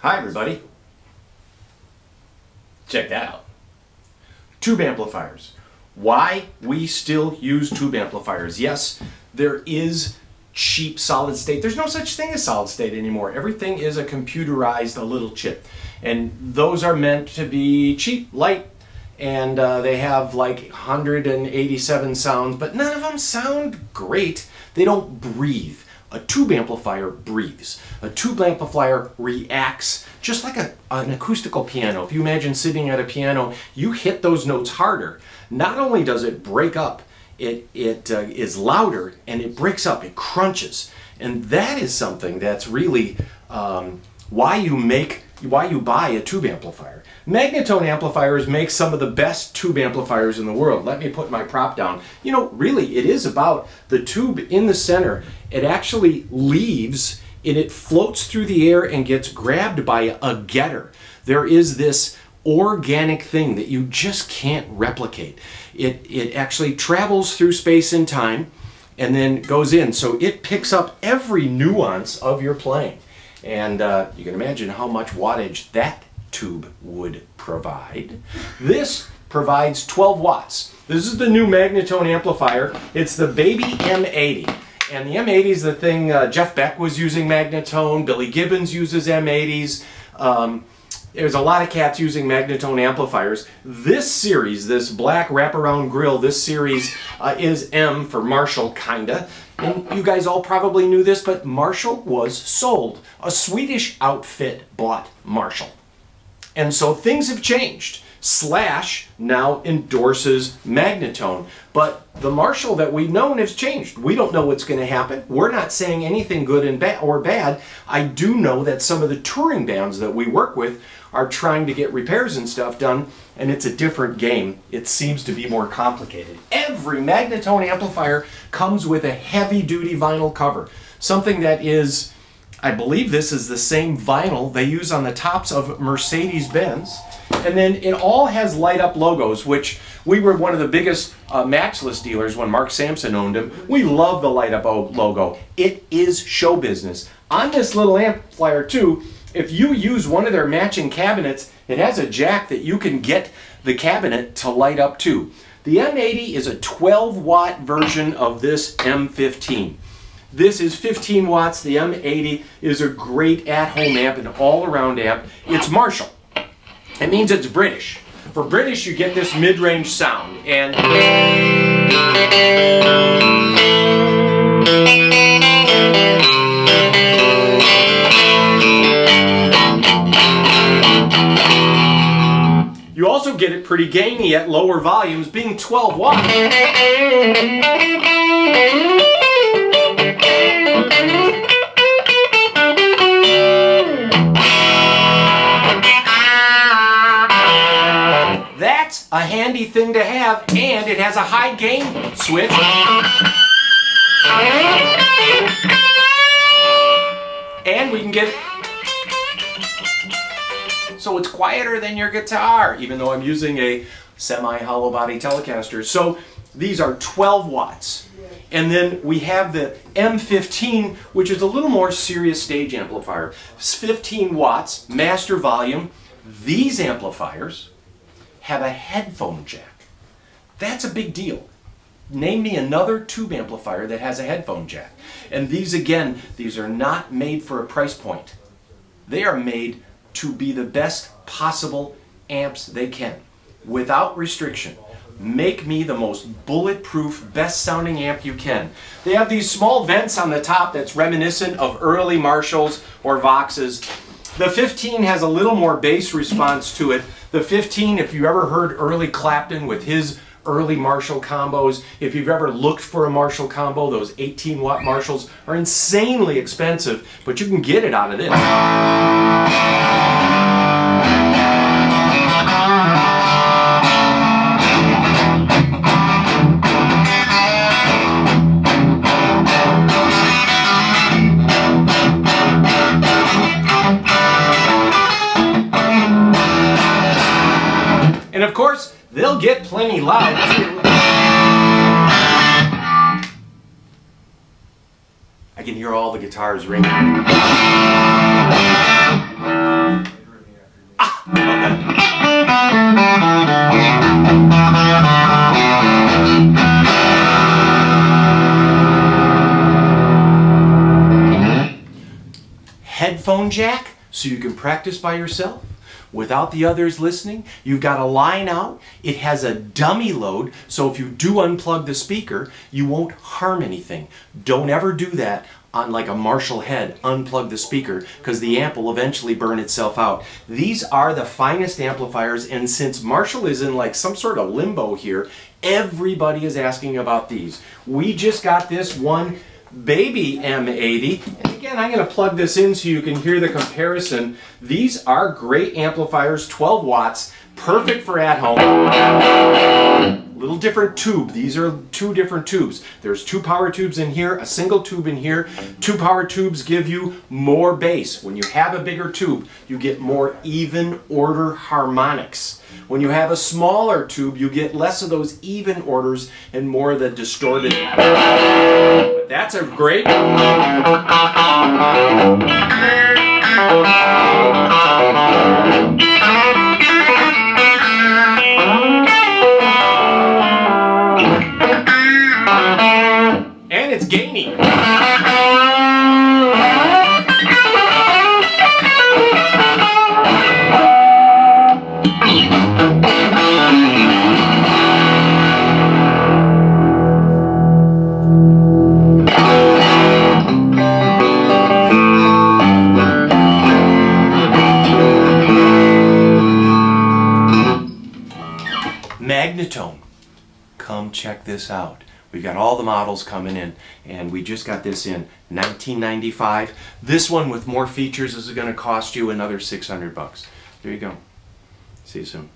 Hi everybody. Check that out. Tube amplifiers. Why we still use tube amplifiers. Yes, there is cheap solid state. There's no such thing as solid state anymore. Everything is a computerized a little chip. And those are meant to be cheap, light, and they have like 187 sounds, but none of them sound great. They don't breathe. A tube amplifier breathes. A tube amplifier reacts just like an acoustical piano. If you imagine sitting at a piano, you hit those notes harder. Not only does it break up, it is louder and it breaks up, it crunches. And that is something that's really why you buy a tube amplifier. Magnatone amplifiers make some of the best tube amplifiers in the world. Let me put my prop down. You know, really, it is about the tube in the center. It actually leaves and it floats through the air and gets grabbed by a getter. There is this organic thing that you just can't replicate. It actually travels through space and time and then goes in. So it picks up every nuance of your playing. And you can imagine how much wattage that tube would provide. This provides 12 watts. This is the new Magnatone amplifier. It's the baby M-80. And the M-80 is the thing Jeff Beck was using Magnatone. Billy Gibbons uses M-80s. There's a lot of cats using Magnatone amplifiers. This series, this black wraparound grill, this series is M for Marshall, kinda. And you guys all probably knew this, but Marshall was sold. A Swedish outfit bought Marshall. And so things have changed. Slash now endorses Magnatone. But the Marshall that we've known has changed. We don't know what's going to happen. We're not saying anything good and or bad. I do know that some of the touring bands that we work with are trying to get repairs and stuff done, and it's a different game. It seems to be more complicated. Every Magnatone amplifier comes with a heavy-duty vinyl cover. Something that is, I believe this is the same vinyl they use on the tops of Mercedes-Benz. And then it all has light-up logos, which we were one of the biggest matchless dealers when Mark Sampson owned them. We love the light-up logo. It is show business. On this little amplifier, too, if you use one of their matching cabinets, it has a jack that you can get the cabinet to light up, too. The M-80 is a 12-watt version of this M-15. This is 15 watts. The M-80 is a great at-home amp, an all-around amp. It's Marshall. It means it's British. For British, you get this mid-range sound. And you also get it pretty gainy at lower volumes, being 12 watts. That's a handy thing to have, and it has a high gain switch. And we can get it so it's quieter than your guitar, even though I'm using a semi-hollow body Telecaster. So these are 12 watts. And then we have the M-15, which is a little more serious stage amplifier. It's 15 watts, master volume. These amplifiers have a headphone jack. That's a big deal. Name me another tube amplifier that has a headphone jack. And these, again, these are not made for a price point. They are made to be the best possible amps they can, without restriction. Make me the most bulletproof, best sounding amp you can. They have these small vents on the top that's reminiscent of early Marshalls or Voxes. The 15 has a little more bass response to it. The 15, if you ever heard early Clapton with his early Marshall combos, if you've ever looked for a Marshall combo, those 18-watt Marshalls are insanely expensive, but you can get it out of this. And of course, they'll get plenty loud too. I can hear all the guitars ringing. headphone jack so you can practice by yourself without the others listening. You've got a line out. It has a dummy load, so if you do unplug the speaker, you won't harm anything. Don't ever do that on like a Marshall head. Unplug the speaker, because the amp will eventually burn itself out. These are the finest amplifiers, and since Marshall is in like some sort of limbo here, everybody is asking about these. We just got this one baby M-80, and again, I'm going to plug this in so you can hear the comparison. These are great amplifiers, 12 watts, perfect for at home. Little different tube. These are two different tubes. There's two power tubes in here, a single tube in here. Two power tubes give you more bass. When you have a bigger tube, you get more even order harmonics. When you have a smaller tube, you get less of those even orders and more of the distorted. But that's a great. And it's gaining. Magnatone, come check this out. We've got all the models coming in, and we just got this in $19.95. This one with more features is going to cost you another $600. There you go. See you soon.